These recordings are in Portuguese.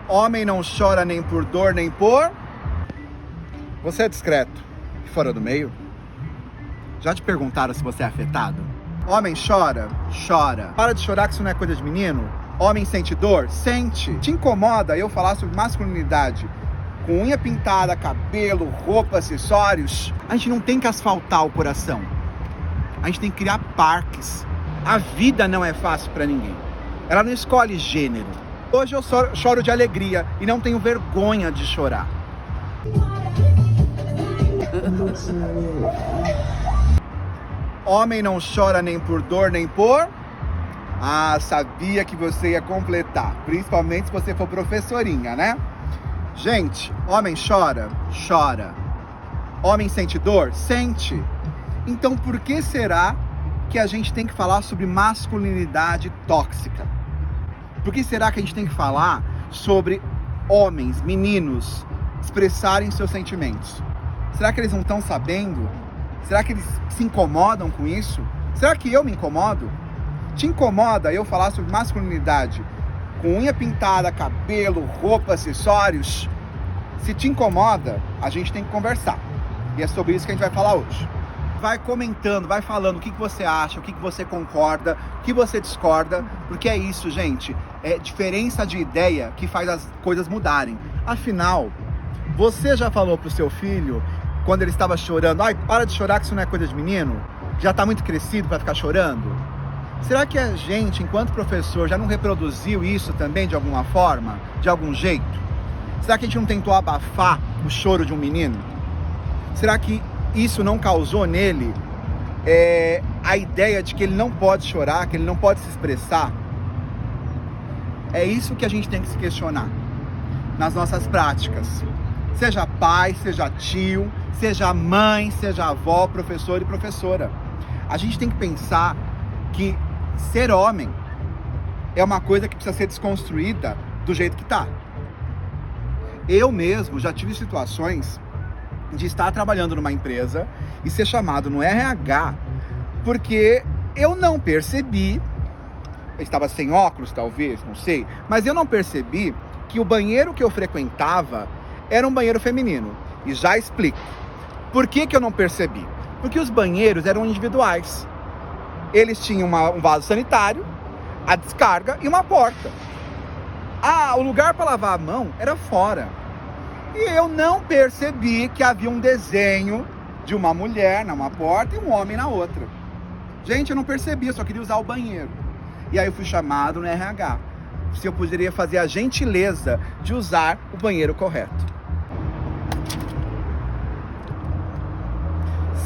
Homem não chora nem por dor, nem por... Você é discreto e fora do meio? Já te perguntaram se você é afetado? Homem chora? Chora. Para de chorar que isso não é coisa de menino. Homem sente dor? Sente. Te incomoda eu falar sobre masculinidade com unha pintada, cabelo, roupa, acessórios? A gente não tem que asfaltar o coração. A gente tem que criar parques. A vida não é fácil para ninguém. Ela não escolhe gênero. Hoje eu choro de alegria e não tenho vergonha de chorar. Homem não chora nem por dor, nem por... Ah, sabia que você ia completar. Principalmente se você for professorinha, né? Gente, homem chora? Chora. Homem sente dor? Sente. Então por que será que a gente tem que falar sobre masculinidade tóxica? Por que será que a gente tem que falar sobre homens, meninos, expressarem seus sentimentos? Será que eles não estão sabendo? Será que eles se incomodam com isso? Será que eu me incomodo? Te incomoda eu falar sobre masculinidade com unha pintada, cabelo, roupa, acessórios? Se te incomoda, a gente tem que conversar. E é sobre isso que a gente vai falar hoje. Vai comentando, vai falando o que você acha, o que você concorda, o que você discorda, porque é isso, gente. É diferença de ideia que faz as coisas mudarem. Afinal, você já falou pro seu filho, quando ele estava chorando, ai, para de chorar que isso não é coisa de menino? Já está muito crescido para ficar chorando? Será que a gente, enquanto professor, já não reproduziu isso também de alguma forma, de algum jeito? Será que a gente não tentou abafar o choro de um menino? Será que isso não causou nele a ideia de que ele não pode chorar, que ele não pode se expressar? É isso que a gente tem que se questionar nas nossas práticas. Seja pai, seja tio, seja mãe, seja avó, professor e professora. A gente tem que pensar que ser homem é uma coisa que precisa ser desconstruída do jeito que tá. Eu mesmo já tive situações de estar trabalhando numa empresa e ser chamado no RH porque eu não percebi, eu estava sem óculos talvez, não sei, mas eu não percebi que o banheiro que eu frequentava era um banheiro feminino. E já explico. Por que eu não percebi? Porque os banheiros eram individuais. Eles tinham um vaso sanitário, a descarga e uma porta. O lugar para lavar a mão era fora. E eu não percebi que havia um desenho de uma mulher numa porta e um homem na outra. Gente, eu não percebi, eu só queria usar o banheiro. E aí eu fui chamado no RH, se eu poderia fazer a gentileza de usar o banheiro correto.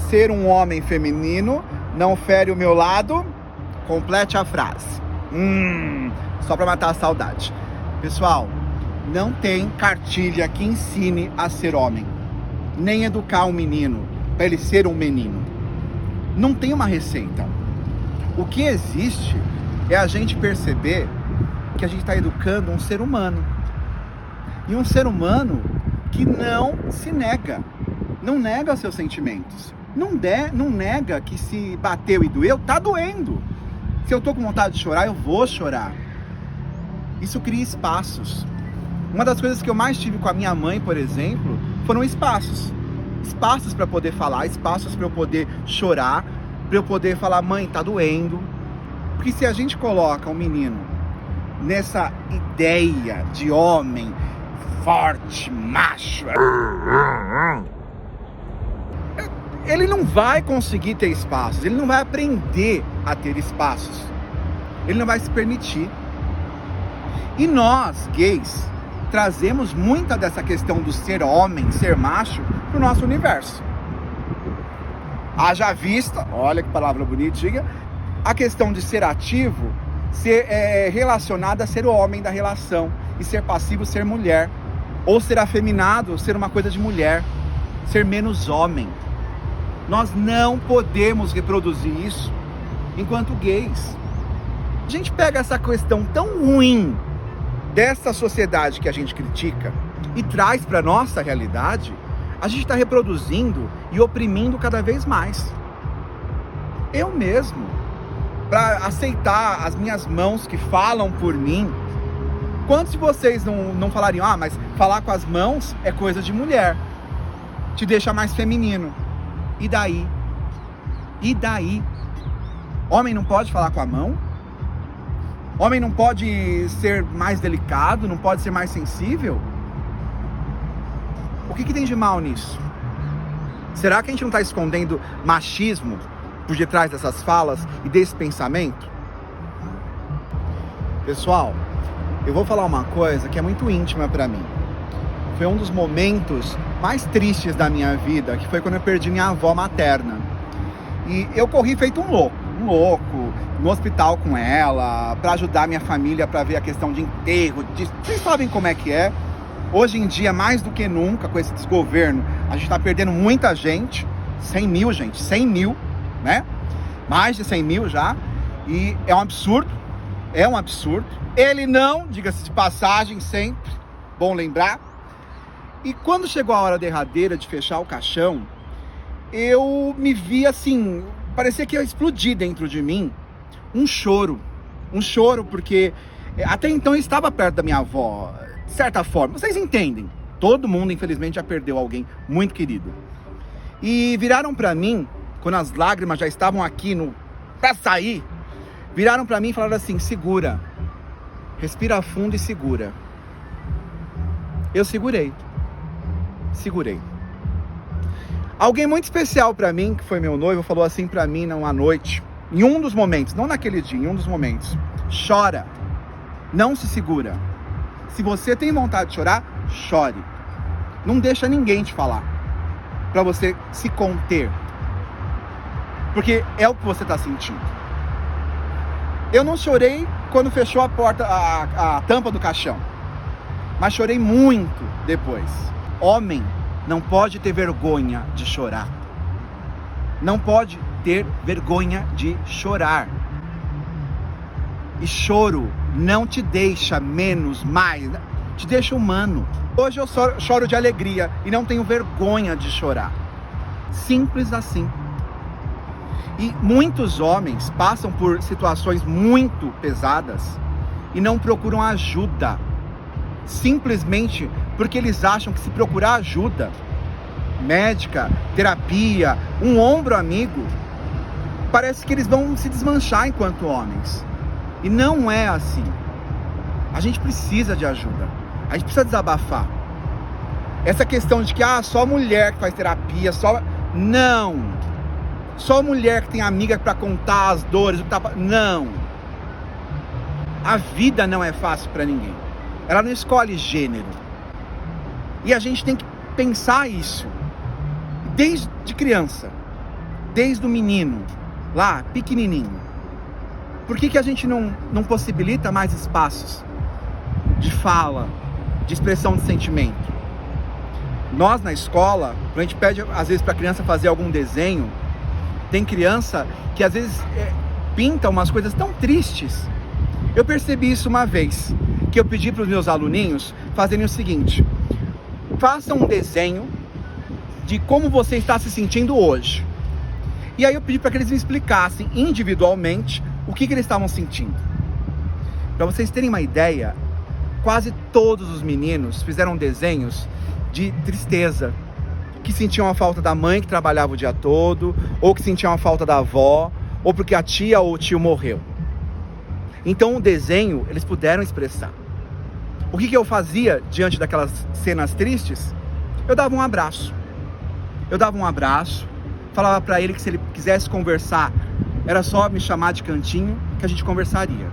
Ser um homem feminino não fere o meu lado? Complete a frase. Só para matar a saudade. Pessoal, não tem cartilha que ensine a ser homem, nem educar um menino para ele ser um menino. Não tem uma receita. O que existe é a gente perceber que a gente está educando um ser humano. E um ser humano que não se nega, não nega seus sentimentos. Não nega que se bateu e doeu, tá doendo. Se eu tô com vontade de chorar, eu vou chorar. Isso cria espaços. Uma das coisas que eu mais tive com a minha mãe, por exemplo, foram espaços. Espaços para poder falar, espaços para eu poder chorar, para eu poder falar, mãe, tá doendo. Porque se a gente coloca um menino nessa ideia de homem forte, macho, ele não vai conseguir ter espaços, ele não vai aprender a ter espaços, ele não vai se permitir. E nós, gays, trazemos muita dessa questão do ser homem, ser macho, para o nosso universo. Haja vista, olha que palavra bonita, diga, a questão de ser ativo, ser relacionada a ser o homem da relação, e ser passivo, ser mulher, ou ser afeminado, ser uma coisa de mulher, ser menos homem. Nós não podemos reproduzir isso enquanto gays. A gente pega essa questão tão ruim dessa sociedade que a gente critica e traz para nossa realidade, a gente está reproduzindo e oprimindo cada vez mais. Eu mesmo, para aceitar as minhas mãos que falam por mim, Quantos de vocês não falariam, mas falar com as mãos é coisa de mulher, te deixa mais feminino? E daí? E daí? Homem não pode falar com a mão? Homem não pode ser mais delicado? Não pode ser mais sensível? O que tem de mal nisso? Será que a gente não está escondendo machismo por detrás dessas falas e desse pensamento? Pessoal, eu vou falar uma coisa que é muito íntima para mim. Foi um dos momentos mais tristes da minha vida, que foi quando eu perdi minha avó materna. E eu corri feito um louco, no hospital com ela, para ajudar minha família, para ver a questão de enterro. Vocês sabem como é que é. Hoje em dia, mais do que nunca, com esse desgoverno, a gente está perdendo muita gente. 100 mil, gente, 100 mil, né? Mais de 100 mil já. E é um absurdo, Ele não, diga-se de passagem, sempre, bom lembrar. E quando chegou a hora derradeira de fechar o caixão, eu me vi assim, parecia que ia explodir dentro de mim um choro, porque até então eu estava perto da minha avó, de certa forma, vocês entendem, todo mundo infelizmente já perdeu alguém muito querido. E viraram para mim, quando as lágrimas já estavam aqui para sair, viraram para mim e falaram assim: segura, respira fundo e segura. Eu segurei. Alguém muito especial para mim, que foi meu noivo, falou assim para mim numa noite, em um dos momentos, não naquele dia, em um dos momentos: chora, não se segura. Se você tem vontade de chorar, chore. Não deixa ninguém te falar, para você se conter, porque é o que você está sentindo. Eu não chorei quando fechou a porta, a tampa do caixão, mas chorei muito depois. Homem não pode ter vergonha de chorar. Não pode ter vergonha de chorar. E choro não te deixa menos, mais, te deixa humano. Hoje eu choro de alegria e não tenho vergonha de chorar. Simples assim. E muitos homens passam por situações muito pesadas e não procuram ajuda, simplesmente porque eles acham que se procurar ajuda, médica, terapia, um ombro amigo, parece que eles vão se desmanchar enquanto homens. E não é assim. A gente precisa de ajuda, a gente precisa desabafar. Essa questão de que só mulher que faz terapia, não. Só mulher que tem amiga para contar as dores, não. A vida não é fácil para ninguém. Ela não escolhe gênero. E a gente tem que pensar isso desde criança, desde o menino, lá, pequenininho. Por que a gente não possibilita mais espaços de fala, de expressão de sentimento? Nós na escola, a gente pede às vezes para a criança fazer algum desenho. Tem criança que às vezes pinta umas coisas tão tristes. Eu percebi isso uma vez, que eu pedi para os meus aluninhos fazerem o seguinte: faça um desenho de como você está se sentindo hoje. E aí eu pedi para que eles me explicassem individualmente o que eles estavam sentindo. Para vocês terem uma ideia, quase todos os meninos fizeram desenhos de tristeza, que sentiam a falta da mãe que trabalhava o dia todo, ou que sentiam a falta da avó, ou porque a tia ou o tio morreu. Então o desenho eles puderam expressar. O que eu fazia diante daquelas cenas tristes? Eu dava um abraço. Falava para ele que se ele quisesse conversar, era só me chamar de cantinho que a gente conversaria.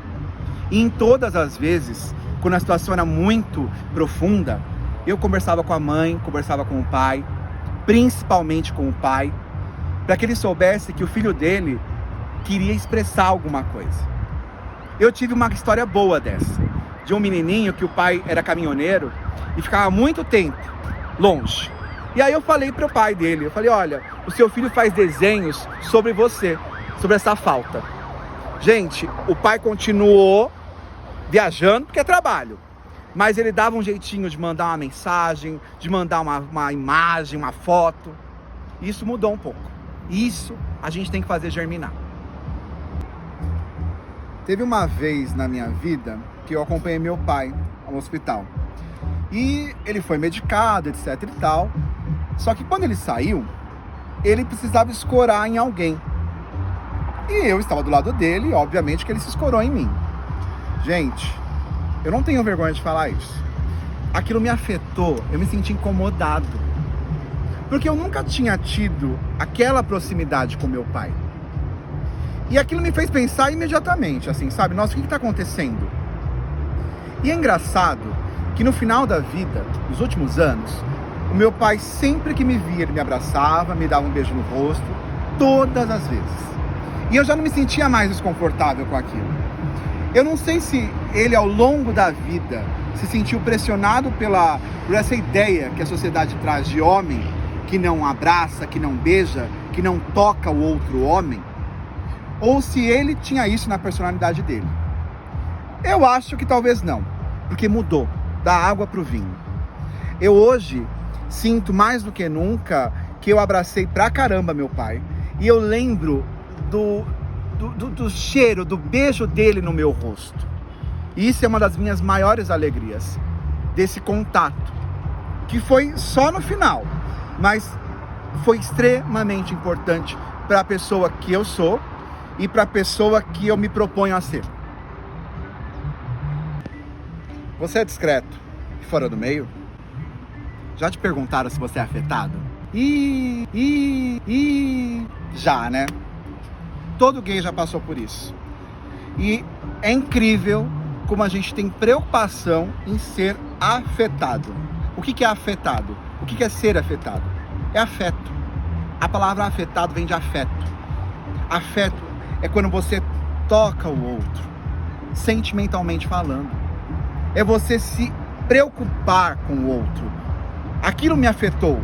E em todas as vezes, quando a situação era muito profunda, eu conversava com a mãe, conversava com o pai, principalmente com o pai, para que ele soubesse que o filho dele queria expressar alguma coisa. Eu tive uma história boa dessa, de um menininho que o pai era caminhoneiro e ficava muito tempo longe. E aí eu falei para o pai dele, eu falei: olha, o seu filho faz desenhos sobre você, sobre essa falta. Gente, o pai continuou viajando porque é trabalho, mas ele dava um jeitinho de mandar uma mensagem, de mandar uma imagem, uma foto. Isso mudou um pouco. Isso a gente tem que fazer germinar. Teve uma vez na minha vida que eu acompanhei meu pai a no hospital. E ele foi medicado, etc e tal. Só que quando ele saiu, ele precisava escorar em alguém. E eu estava do lado dele, e obviamente que ele se escorou em mim. Gente, eu não tenho vergonha de falar isso. Aquilo me afetou, eu me senti incomodado. Porque eu nunca tinha tido aquela proximidade com meu pai. E aquilo me fez pensar imediatamente, assim, sabe? Nossa, o que está acontecendo? E é engraçado que no final da vida, nos últimos anos, o meu pai, sempre que me via, ele me abraçava, me dava um beijo no rosto, todas as vezes. E eu já não me sentia mais desconfortável com aquilo. Eu não sei se ele, ao longo da vida, se sentiu pressionado por essa ideia que a sociedade traz de homem que não abraça, que não beija, que não toca o outro homem, ou se ele tinha isso na personalidade dele. Eu acho que talvez não, porque mudou da água para o vinho. Eu hoje sinto mais do que nunca que eu abracei pra caramba meu pai, e eu lembro do cheiro, do beijo dele no meu rosto. E isso é uma das minhas maiores alegrias, desse contato, que foi só no final, mas foi extremamente importante para a pessoa que eu sou e para a pessoa que eu me proponho a ser. Você é discreto e fora do meio? Já te perguntaram se você é afetado? Já, né? Todo gay já passou por isso. E é incrível como a gente tem preocupação em ser afetado. O que é afetado? O que é ser afetado? É afeto. A palavra afetado vem de afeto. Afeto é quando você toca o outro, sentimentalmente falando. É você se preocupar com o outro. Aquilo me afetou.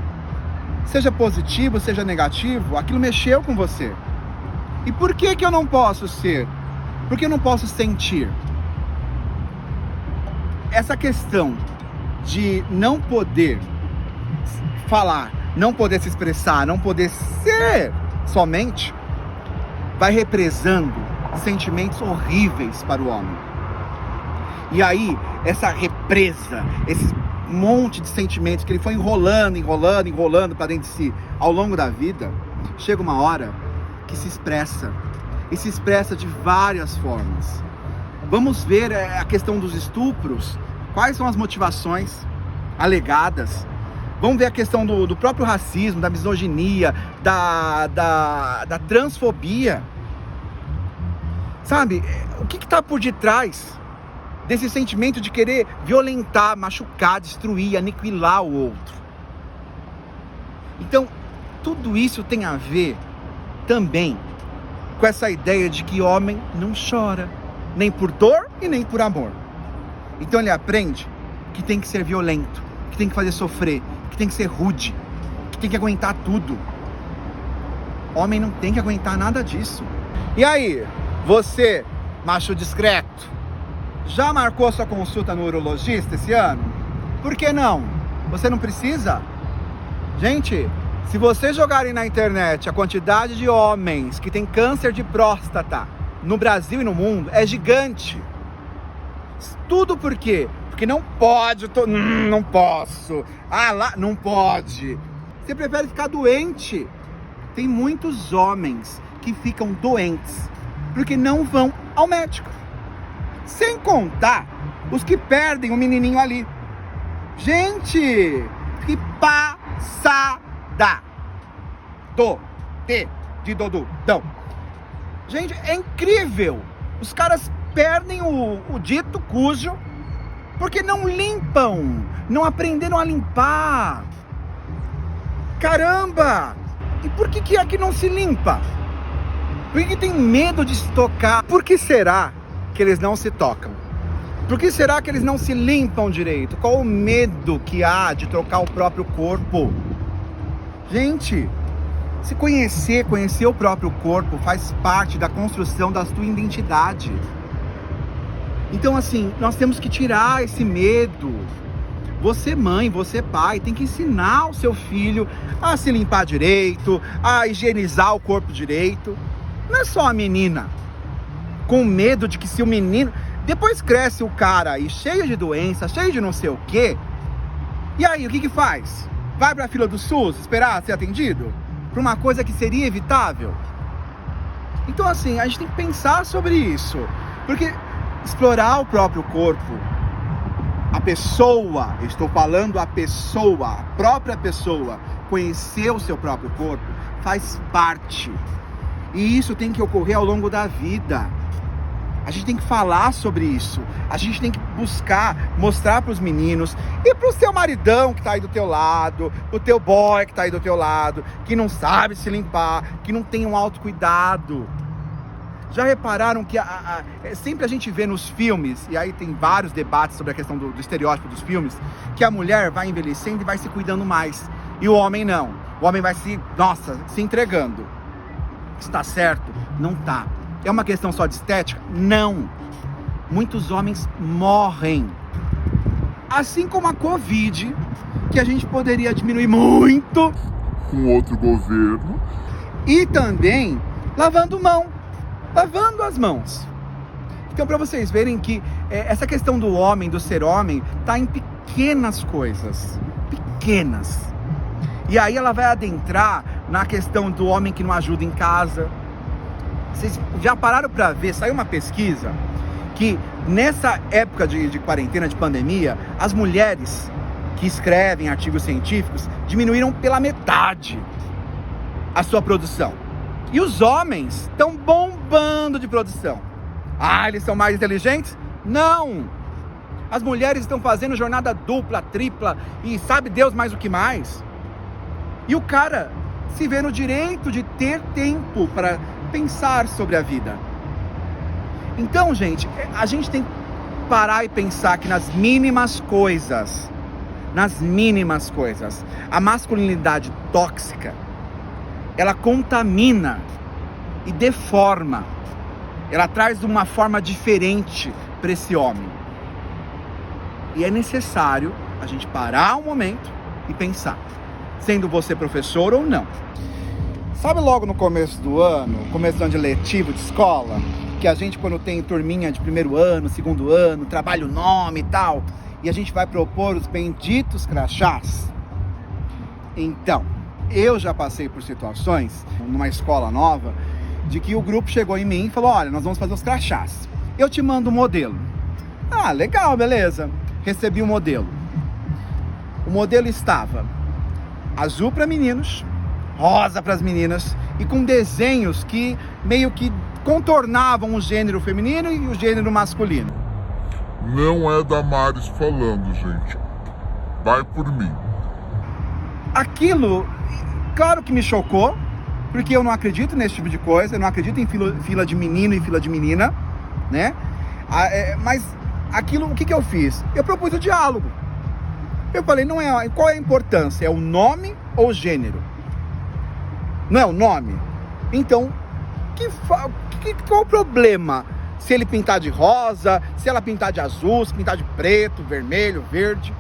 Seja positivo, seja negativo, aquilo mexeu com você. E por que eu não posso ser? Por que eu não posso sentir? Essa questão de não poder falar, não poder se expressar, não poder ser somente, vai represando sentimentos horríveis para o homem. E aí, essa represa, esse monte de sentimentos que ele foi enrolando para dentro de si ao longo da vida, chega uma hora que se expressa, e se expressa de várias formas. Vamos ver a questão dos estupros, quais são as motivações alegadas. Vamos ver a questão do próprio racismo, da misoginia, da transfobia. Sabe, o que está por detrás desse sentimento de querer violentar, machucar, destruir, aniquilar o outro? Então, tudo isso tem a ver também com essa ideia de que homem não chora, nem por dor e nem por amor. Então ele aprende que tem que ser violento, que tem que fazer sofrer, que tem que ser rude, que tem que aguentar tudo. Homem não tem que aguentar nada disso. E aí, você, macho discreto, já marcou sua consulta no urologista esse ano? Por que não? Você não precisa? Gente, se vocês jogarem na internet a quantidade de homens que tem câncer de próstata no Brasil e no mundo, é gigante. Tudo por quê? Porque não pode, não posso. Ah, lá, não pode. Você prefere ficar doente. Tem muitos homens que ficam doentes porque não vão ao médico. Sem contar os que perdem o menininho ali. Gente, que passada. De dodudão. Gente, é incrível. Os caras perdem o dito cujo porque não limpam, não aprenderam a limpar. Caramba! E por que aqui não se limpa? Por que tem medo de se tocar? Por que será que eles não se tocam? Por que será que eles não se limpam direito? Qual o medo que há de trocar o próprio corpo? Gente, se conhecer o próprio corpo faz parte da construção da sua identidade. Então assim, nós temos que tirar esse medo. Você mãe, você pai, tem que ensinar o seu filho a se limpar direito, a higienizar o corpo direito. Não é só a menina com medo de que se o menino... Depois cresce o cara aí cheio de doença, cheio de não sei o quê. E aí, o que faz? Vai pra fila do SUS esperar ser atendido? Pra uma coisa que seria evitável? Então assim, a gente tem que pensar sobre isso. Porque explorar o próprio corpo, a pessoa, eu estou falando a pessoa, a própria pessoa, conhecer o seu próprio corpo, faz parte. E isso tem que ocorrer ao longo da vida. A gente tem que falar sobre isso. A gente tem que buscar, mostrar para os meninos e para o seu maridão que está aí do teu lado, o teu boy que está aí do teu lado, que não sabe se limpar, que não tem um autocuidado. Já repararam que sempre a gente vê nos filmes, e aí tem vários debates sobre a questão do estereótipo dos filmes, que a mulher vai envelhecendo e vai se cuidando mais. E o homem não. O homem vai se entregando. Está certo? Não tá. É uma questão só de estética? Não. Muitos homens morrem. Assim como a Covid, que a gente poderia diminuir muito com outro governo. E também lavando mão, lavando as mãos. Então, para vocês verem que essa questão do homem, do ser homem, tá em pequenas coisas. Pequenas. E aí ela vai adentrar na questão do homem que não ajuda em casa. Vocês já pararam para ver? Saiu uma pesquisa que nessa época de quarentena, de pandemia, as mulheres que escrevem artigos científicos diminuíram pela metade a sua produção. E os homens estão bombando de produção. Ah, eles são mais inteligentes? Não! As mulheres estão fazendo jornada dupla, tripla e sabe Deus mais o que mais. E o cara se vê no direito de ter tempo para pensar sobre a vida. Então, gente, a gente tem que parar e pensar que nas mínimas coisas, a masculinidade tóxica, ela contamina e deforma. Ela traz uma forma diferente para esse homem. E é necessário a gente parar um momento e pensar, sendo você professor ou não. Sabe logo no começo do ano de letivo de escola, que a gente quando tem turminha de primeiro ano, segundo ano, trabalha o nome e tal, e a gente vai propor os benditos crachás? Então, eu já passei por situações, numa escola nova, de que o grupo chegou em mim e falou, olha, nós vamos fazer os crachás. Eu te mando o modelo. Ah, legal, beleza. Recebi o modelo. O modelo estava azul para meninos, rosa para as meninas e com desenhos que meio que contornavam o gênero feminino e o gênero masculino. Não é Damares falando, gente. Vai por mim. Aquilo, claro que me chocou, porque eu não acredito nesse tipo de coisa, eu não acredito em fila de menino e fila de menina, né? Mas aquilo, o que eu fiz? Eu propus o diálogo. Eu falei, qual é a importância? É o nome ou o gênero? Não é o nome? Então, qual o problema? Se ele pintar de rosa, se ela pintar de azul, se pintar de preto, vermelho, verde.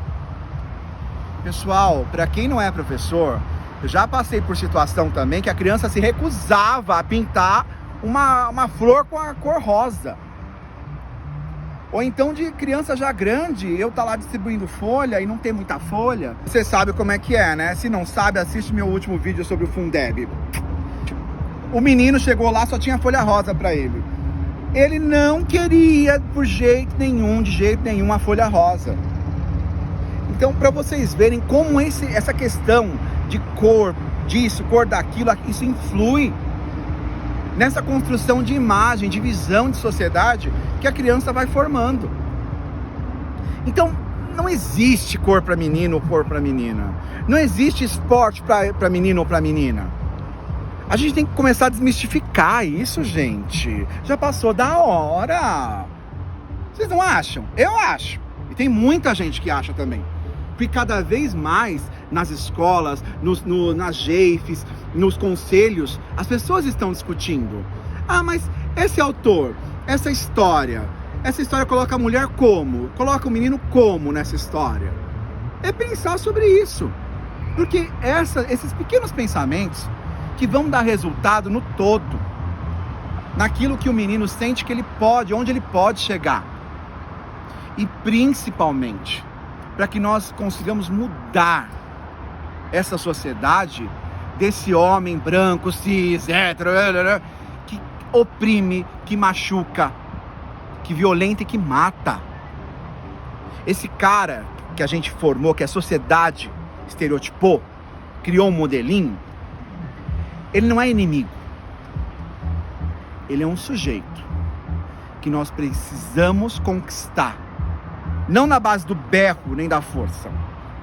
Pessoal, para quem não é professor, eu já passei por situação também que a criança se recusava a pintar uma flor com a cor rosa. Ou então de criança já grande, eu tá lá distribuindo folha e não tem muita folha. Você sabe como é que é, né? Se não sabe, assiste meu último vídeo sobre o Fundeb. O menino chegou lá, só tinha folha rosa para ele. Ele não queria de jeito nenhum, a folha rosa. Então, para vocês verem como essa questão de cor disso, cor daquilo, isso influi nessa construção de imagem, de visão de sociedade que a criança vai formando. Então, não existe cor para menino ou cor para menina. Não existe esporte para menino ou para menina. A gente tem que começar a desmistificar isso, gente. Já passou da hora. Vocês não acham? Eu acho. E tem muita gente que acha também. Porque cada vez mais nas escolas, nas GEIFs, nos conselhos, as pessoas estão discutindo. Ah, mas esse autor, essa história coloca a mulher como? Coloca o menino como nessa história? É pensar sobre isso. Porque esses pequenos pensamentos que vão dar resultado no todo. Naquilo que o menino sente que ele pode, onde ele pode chegar. e principalmente para que nós consigamos mudar essa sociedade desse homem branco, cis, hétero, que oprime, que machuca, que violenta e que mata. Esse cara que a gente formou, que a sociedade estereotipou, criou um modelinho, ele não é inimigo. Ele é um sujeito que nós precisamos conquistar. Não na base do berro nem da força,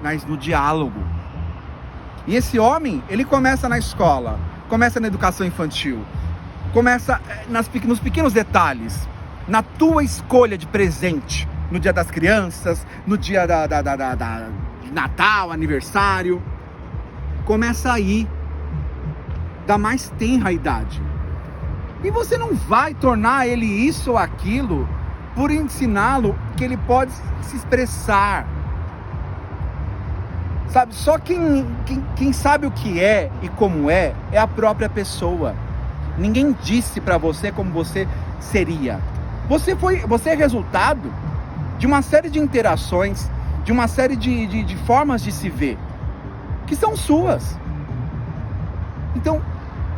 mas no diálogo. E esse homem, ele começa na escola, começa na educação infantil, começa nos pequenos detalhes, na tua escolha de presente, no dia das crianças, no dia de Natal, aniversário. Começa aí, da mais tenra idade. E você não vai tornar ele isso ou aquilo por ensiná-lo que ele pode se expressar. Sabe, só quem sabe o que é e como é a própria pessoa. Ninguém disse pra você como você seria. Você é resultado de uma série de interações, de uma série de formas de se ver, que são suas. Então,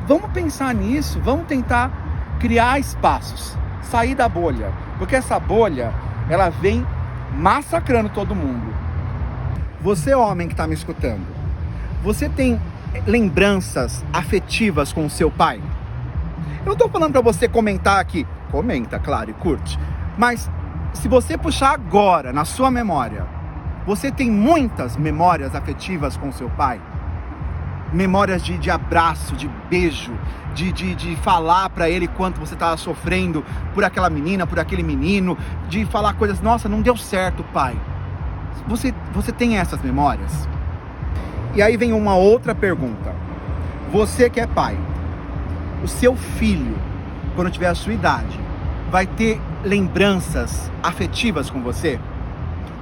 vamos pensar nisso, vamos tentar criar espaços, sair da bolha, porque essa bolha, ela vem massacrando todo mundo. Você, homem que está me escutando, você tem lembranças afetivas com o seu pai? Eu não estou falando para você comentar aqui, comenta, claro, e curte, mas se você puxar agora na sua memória, você tem muitas memórias afetivas com o seu pai? Memórias de abraço, de beijo, de falar pra ele quanto você estava sofrendo por aquela menina, por aquele menino, de falar coisas, nossa, não deu certo, pai. Você tem essas memórias? E aí vem uma outra pergunta. Você que é pai, o seu filho, quando tiver a sua idade, vai ter lembranças afetivas com você?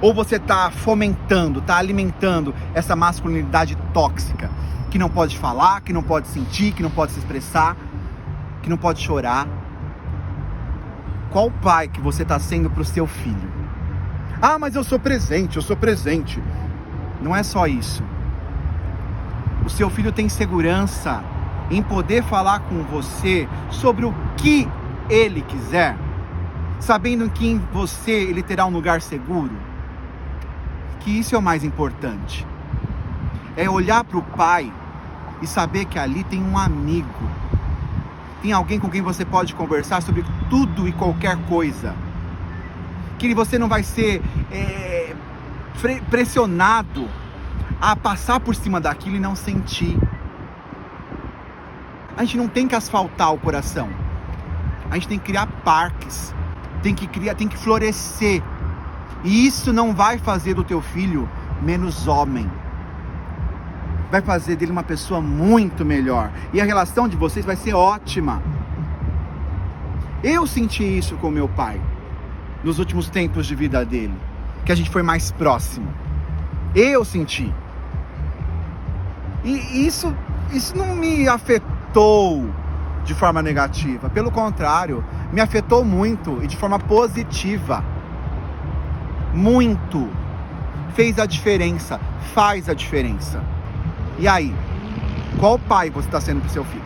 Ou você está fomentando, está alimentando essa masculinidade tóxica, que não pode falar, que não pode sentir, que não pode se expressar, que não pode chorar? Qual pai que você está sendo para o seu filho? Ah, mas eu sou presente. Não é só isso. O seu filho tem segurança em poder falar com você sobre o que ele quiser, sabendo que em você ele terá um lugar seguro. Que isso é o mais importante. É olhar para o pai e saber que ali tem um amigo, tem alguém com quem você pode conversar sobre tudo e qualquer coisa, que você não vai ser pressionado a passar por cima daquilo e não sentir. A gente não tem que asfaltar o coração, a gente tem que criar parques, tem que florescer, e isso não vai fazer do teu filho menos homem, vai fazer dele uma pessoa muito melhor, e a relação de vocês vai ser ótima. Eu senti isso com meu pai nos últimos tempos de vida dele, que a gente foi mais próximo. Eu senti. E isso não me afetou de forma negativa, pelo contrário, me afetou muito e de forma positiva. Muito. Fez a diferença, faz a diferença. E aí, qual pai você está sendo pro seu filho?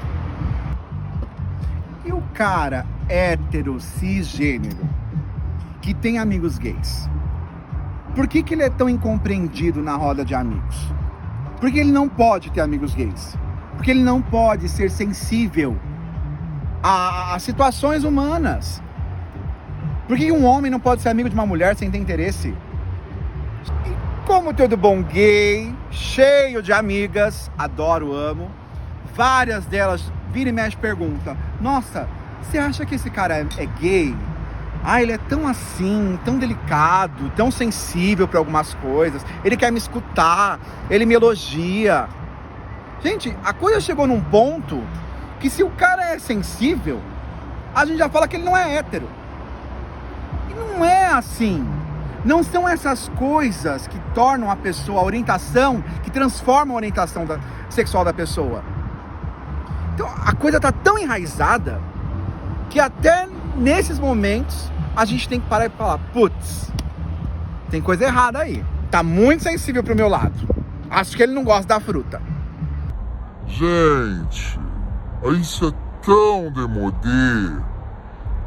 E o cara hétero, cisgênero, que tem amigos gays, por que ele é tão incompreendido na roda de amigos? Porque ele não pode ter amigos gays, porque ele não pode ser sensível a situações humanas. Por que um homem não pode ser amigo de uma mulher sem ter interesse? E como todo bom gay, cheio de amigas, adoro, amo, várias delas vira e mexe perguntam: nossa, você acha que esse cara é gay? Ah, ele é tão assim, tão delicado, tão sensível para algumas coisas, ele quer me escutar, ele me elogia. Gente, a coisa chegou num ponto que se o cara é sensível, a gente já fala que ele não é hétero. E não é assim. Não são essas coisas que tornam a pessoa, a orientação, que transformam a orientação sexual da pessoa. Então a coisa está tão enraizada que até nesses momentos a gente tem que parar e falar: putz, Tem coisa errada aí. Tá muito sensível pro meu lado. Acho que ele não gosta da fruta. Gente, isso é tão demodê.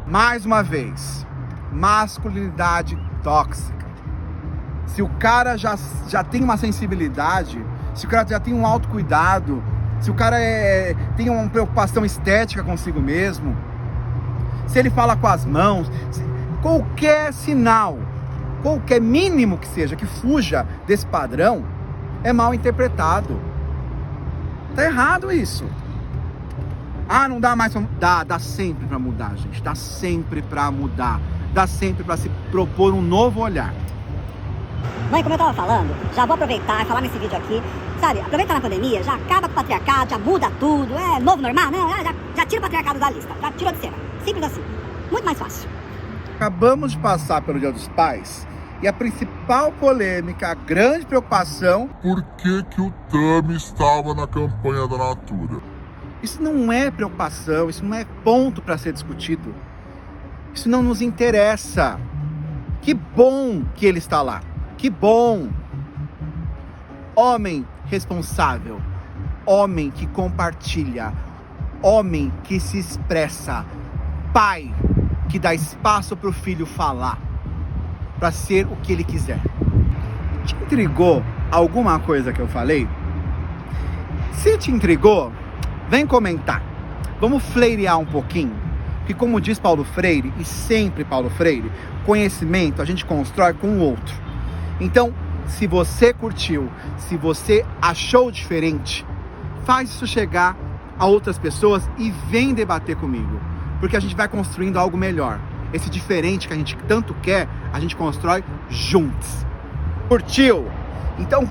Mais uma vez, masculinidade tóxica. Se o cara já tem uma sensibilidade, se o cara já tem um autocuidado, se o cara tem uma preocupação estética consigo mesmo, se ele fala com as mãos, qualquer sinal, qualquer mínimo que seja, que fuja desse padrão, é mal interpretado. Tá errado isso. Ah, não dá mais pra... Dá sempre pra mudar, gente. Dá sempre pra mudar. Dá sempre pra se propor um novo olhar. Mãe, como eu tava falando, já vou aproveitar e falar nesse vídeo aqui, sabe, aproveita na pandemia, já acaba com o patriarcado, já muda tudo, é novo normal, não, já tira o patriarcado da lista, já tirou de cena, simples assim, muito mais fácil. Acabamos de passar pelo Dia dos Pais e a principal polêmica, a grande preocupação... Por que o Tami estava na campanha da Natura? Isso não é preocupação, isso não é ponto para ser discutido. Isso não nos interessa. Que bom que ele está lá. Que bom! Homem responsável, homem que compartilha, homem que se expressa, pai que dá espaço para o filho falar, para ser o que ele quiser. Te intrigou alguma coisa que eu falei? Se te intrigou, vem comentar. Vamos fleirear um pouquinho. Porque como diz Paulo Freire, e sempre Paulo Freire, conhecimento a gente constrói com o outro. Então, se você curtiu, se você achou diferente, faz isso chegar a outras pessoas e vem debater comigo. Porque a gente vai construindo algo melhor. Esse diferente que a gente tanto quer, a gente constrói juntos. Curtiu? Então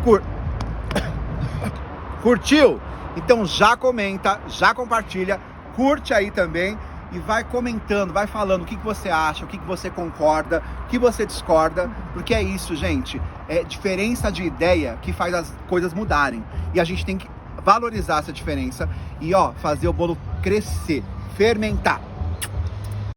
curtiu? Então já comenta, já compartilha, curte aí também e vai comentando, vai falando o que você acha, o que você concorda, o que você discorda, porque é isso, gente, é diferença de ideia que faz as coisas mudarem e a gente tem que valorizar essa diferença e fazer o bolo crescer, fermentar.